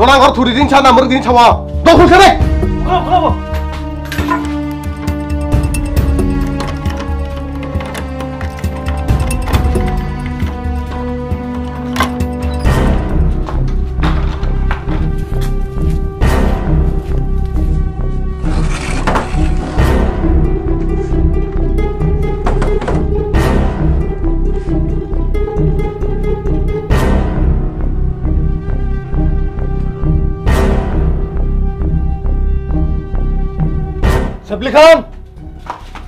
너랑 거 둘이 딘차 나무를 딘차 와. 너 불편해? 그럼. Seblikan!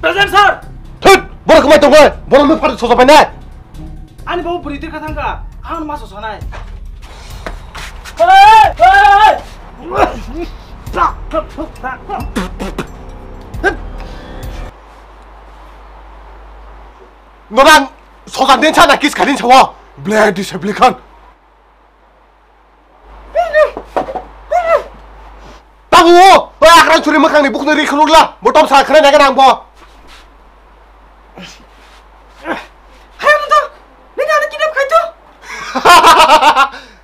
Present sir. Tut! Bora kemana tuh boy? Bora lu pada sosok pendek. Ani bawa beritir ke tangga. Ang masuk sana. Hei! 너랑 서간 괜찮아 기스 가린 차와. 블레디 세블리칸. Tahu, akan curi makan nih bukan dari keluar lah. Botol saya kena naga nang bo. Hayo nonton. Nega anak kidap kaito.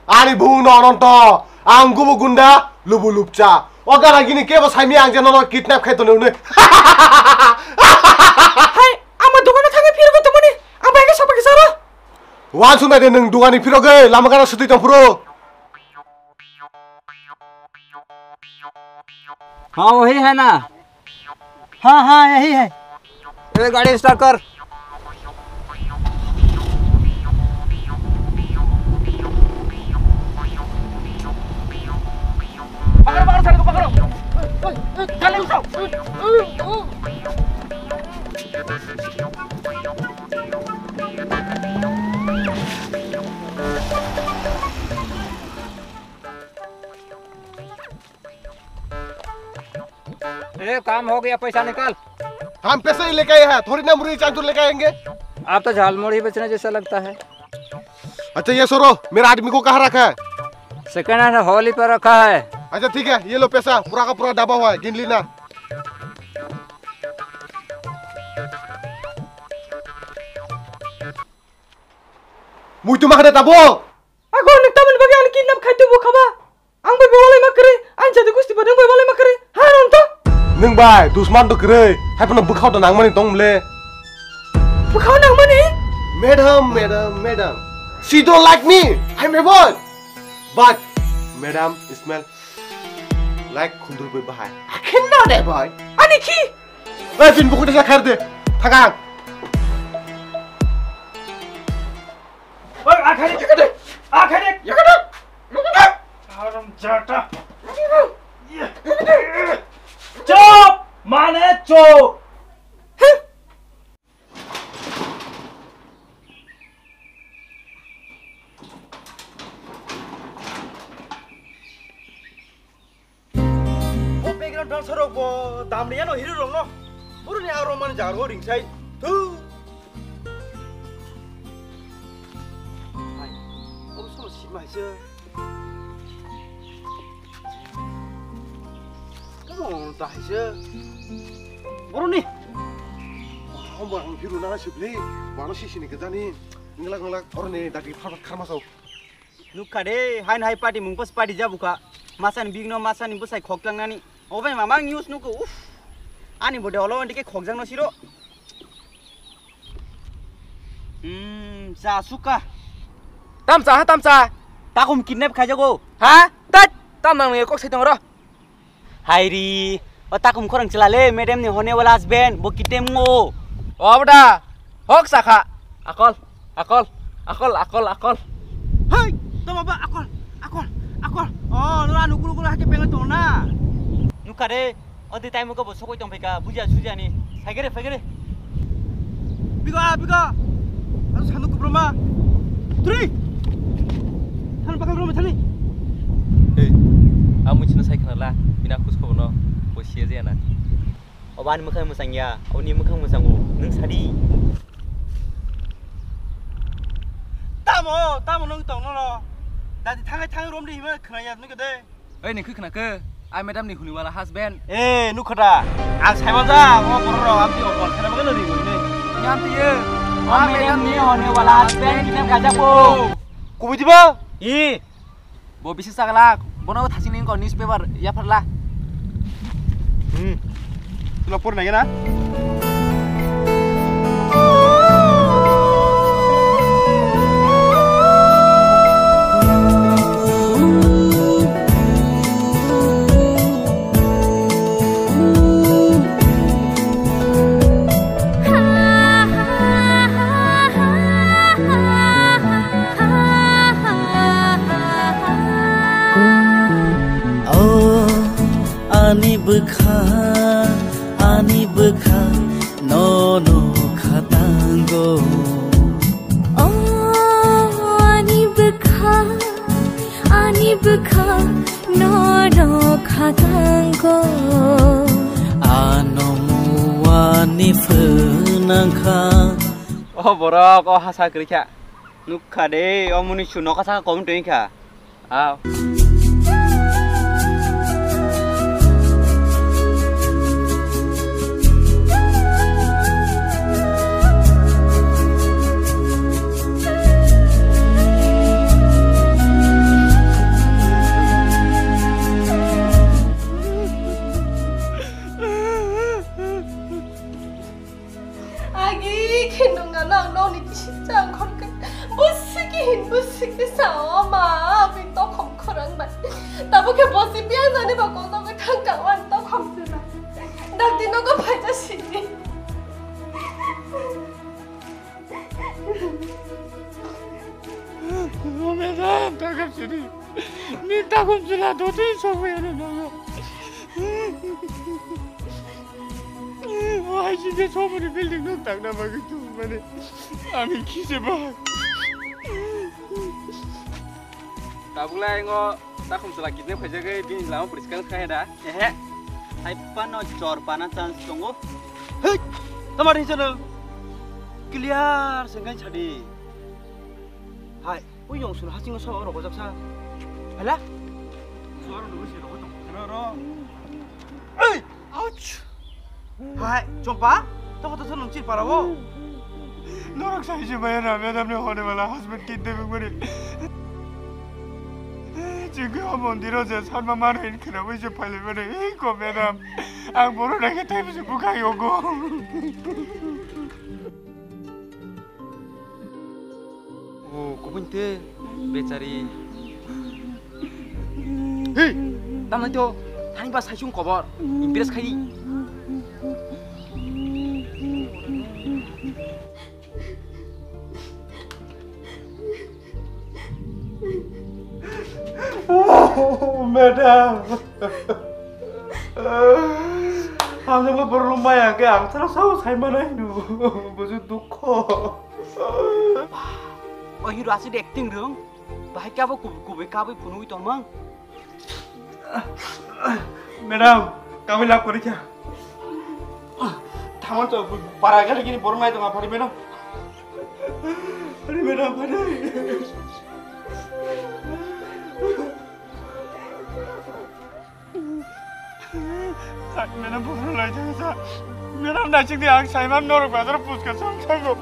Ani bung nonton. Anggu bugunda, lubu lupca. Oga lagi nih kebo saya miang jangan nonton kidnap kaito nih. Hai, ama dugaan tangga piru ko temani. Aba yang siapa kisara? Wan sunai deh neng dugaan nih piru ke. Lama karena sedih campur. हाँ वही है ना। हाँ हाँ यही है। ये गाड़ी स्टार्ट कर। पकड़ो बाहर सारे को पकड़ो। चल उठाओ। काम हो गया, पैसा निकाल। हम पैसे ही लेके आए हैं, थोड़ी ना मुर्गी चांचूर लेके आएंगे। आप तो झालमुड़ी ही बेचने जैसा लगता है। अच्छा ये सुनो, मेरा आदमी को कहाँ रखा है? सेकंड हैंड हॉली पर रखा है। अच्छा ठीक है, ये लो पैसा, पूरा का पूरा दबा हुआ है, गिन लेना। मुझे मार देता वो। Aku nak taman bagi anak kidnap kaito bu khaba. Ang boy boleh makre. Ang jadi gusti badang boy boleh makre. Hai nonton. Neng bay, dusman tuh kere. Hai pernah bukau dan nang mani tong mle. Bukau nang mani? Madam. She don't like me. I'm a boy. But, madam, smell like kundur boy bahai. I cannot a boy. Ani ki? Hey, pin buku desa khair de. Thakang. Oi, akhari jaga de. Akhari jaga de. Haram jata. Chop! Mane chop! Oh, background dancer of Damriano hero no. Buruni Aroman Jaro ring side. Two. I'm so sick myself. Tahja, baru nih. Wah, orang biru nana sebeli, mana sih sini kita nih? Ngelak orang nih dari karma sau. Luka deh, hai party mungkus party aja buka. Masan bigno masan ibu saya khoklang nani. Oh, ben mamang news nuku. Ani bodoh lo nanti ke khokjang no siro. Sa suka. Tamsa. Takum kidnap kaja go. Hah? Tam nang kok saya tengok. Hairi, takum korang celale, madam ni hone wala husband, bo kitem ngo. Oh, beda. Hok saka. Akol. Hai, tama ba akol. Oh, nula nukul hake pengen to na. Nuka deh, odi time ko bo sokoi tong peka, buja suja ni. Fagere. Biga. Harus handuk ke rumah. Tri. Tan bakal rumah tani. Hey, kamu cina saya kenal lah. Aku suka bono, bosnya aja na. Oban mukhang musang ya, awni mukhang musang wo, nung sadi. Tamo nung tong no. Dadi tangai rom di hima kena ya nung kede. Eh, ni kena ke? I madam ni huni wala husband. Nung keda. Ang saya maza, mau porro amti opon. Karena makan nuri ini. Nyanti ya. Madam ni hone wala husband, kita ngajak bo. Kubu tiba? Bo bisa sakalak. Bono thasing ko newspaper ya farla. Tuh lapor naik na? Ani bekha no khatango oh ani bekha no khatango anomuani funangkha Oh borok oh hasa kerja nukha deh oh muni suno kasa kom tuh kah ah 진짜 저번에 빌딩 너 당나마겠죠 만에 아미 기세봐 Tabulai ngo tak kum selakit ne phaja ge bin lama periskal khae da he hai pano chor pana chance tongo he tamar hi chana clear sengai chadi hai o yong sur hasing so ro gojak sa hala suara nu si ro tong kana ro ei ouch hai chompa to to thon chir parabo 너랑 사이즈 마야나 매담네 호네 말라 husband kid 되고 그래 지금 한번 니러제 살만 많은 그나마 이제 팔리면은 이거 매담 안 모르게 되면서 부가이 오고 Oh, kau pun tu becari. Hei, tam nanti oh, tadi pas saya cuma kabar, impias kali. 매담 아 정말 별로 마야 그 앙차랑 싸워 살만해 너 무슨 두커 Oh, hidup asli acting dong. Bahaya apa kubek penuh itu amang. 매담 kami lapor aja tangan tuh parah kali gini borong aja nggak pari 매담 pari 매담 pari 매담 borong aja sa 매담 나중에 ang sayman norok bazar puska samsago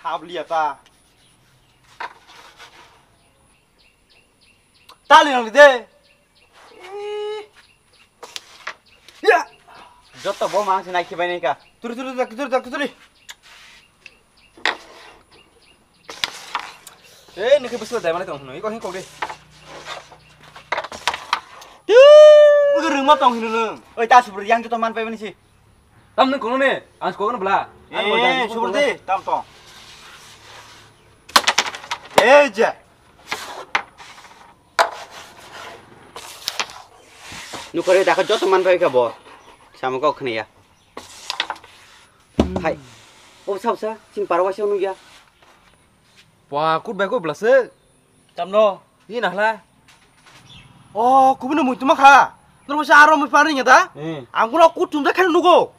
Habli apa? Tali yang deh. Ya. Jotta bom ang sinai kibai nih kah? Turi. Ni kebesar dah mana tong? Ini kau deh. Udah rumah tong hinulung. Oi, tak super yang jotta man pai bani sih. Tam neng kono ne, ang sekolah kono bela. Super deh, tam tong. Eja. Nukare dah kerja teman baik kah bor, sama kau kena ya. Hai, oh sah, sing parwa sih ya. Wah, kut baik kau belase. Tamno, Ini nah lah. oh, kau bener muntah maka. Terus arom paring ya ta? Aku nak kut cuma kan nugo.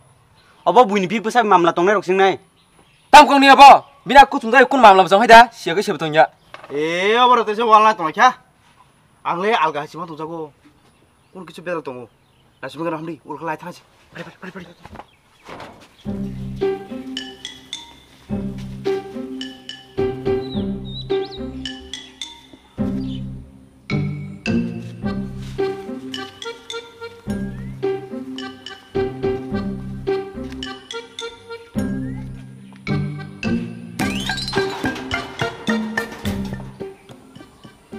Apa bunyi pipa saya mamla tongnya roksing nai. Tam kau ni apa? Bina kut cuma ikut malam sama dah. Siapa sebetulnya? Apa rata sih walna tong kah? Angle alga sih mah tuh jago. उन किछु bell दङ लासिम gun हमदि उलखौ लाय थांसै फै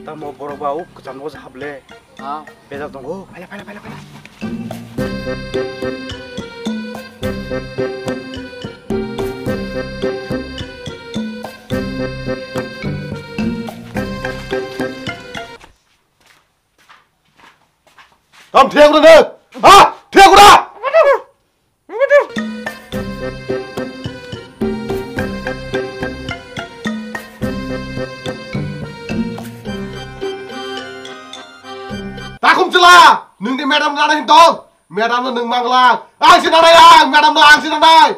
Tamu borok bau kecan bos hable. Beda tunggu. Pala. Tom thiêu ra đi. Hả? Thiêu ra. Ta không chịu la. Nương thì madam ra đây hình tôm. Madam là nương mang la. Ai xin ra đây à? Madam là ai xin ra đây?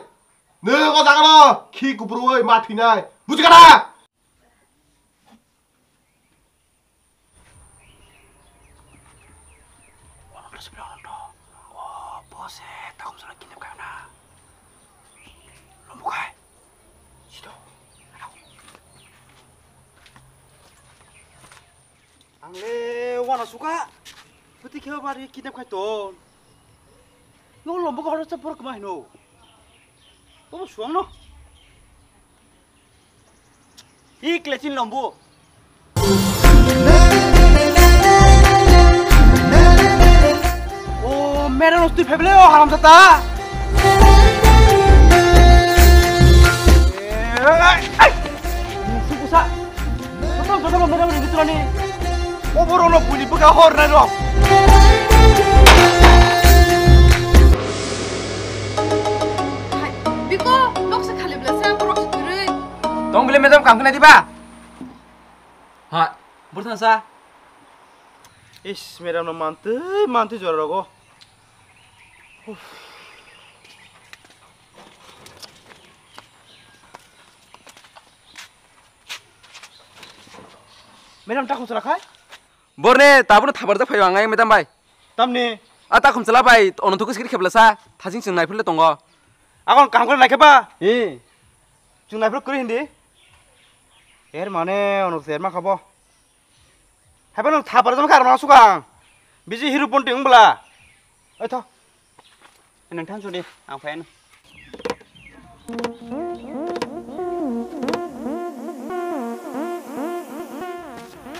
Nương có rằng đó. Khi của bro ơi mà thì này. Bút ra đây. Angle wana suka. Putih kau bari kita kai ton. Ngau lombo kau harus cepur kemana no? Kau suang no? Iklesin lombo. Oh, mereka mesti pebble oh haram tata. Sukusa. Betul mereka begitu ni. Oh, baru lo bunyi buka horn lo. Biko, lo sekali belasah borok seturi. Tong beli madam kamu kena tiba. Ha, bertanya sa. Ish, mereka no mantu juara rogo. Mereka tak usah kai? Borne, tabur thabar dah payung angai madam bay. Tamni. Ata kum salah bay, orang tu kesini kebelah thasing sing naik pula tonggo. Akon kam kau naik apa? Cung naik pula kuri hindi. Mana orang ser mak apa? Apa orang thabar tu macam mana suka? Biji hirup pun tiung bela. Ayo, nang tan sudah, ang fan.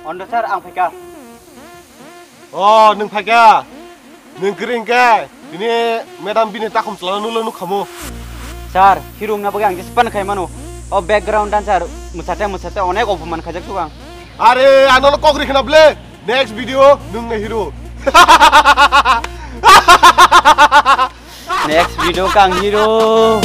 On the sir, ang peka. Oh, nung pagya. Nung kering ka. Ini madam bini tak kum selalu nulu kamu. Sir, hirung na bagang jispan kay mano. Oh background dan sir, musate onek ofuman kajak sugang. Are, ano lo kok kena ble. Next video nung na hero. Next video kang hero.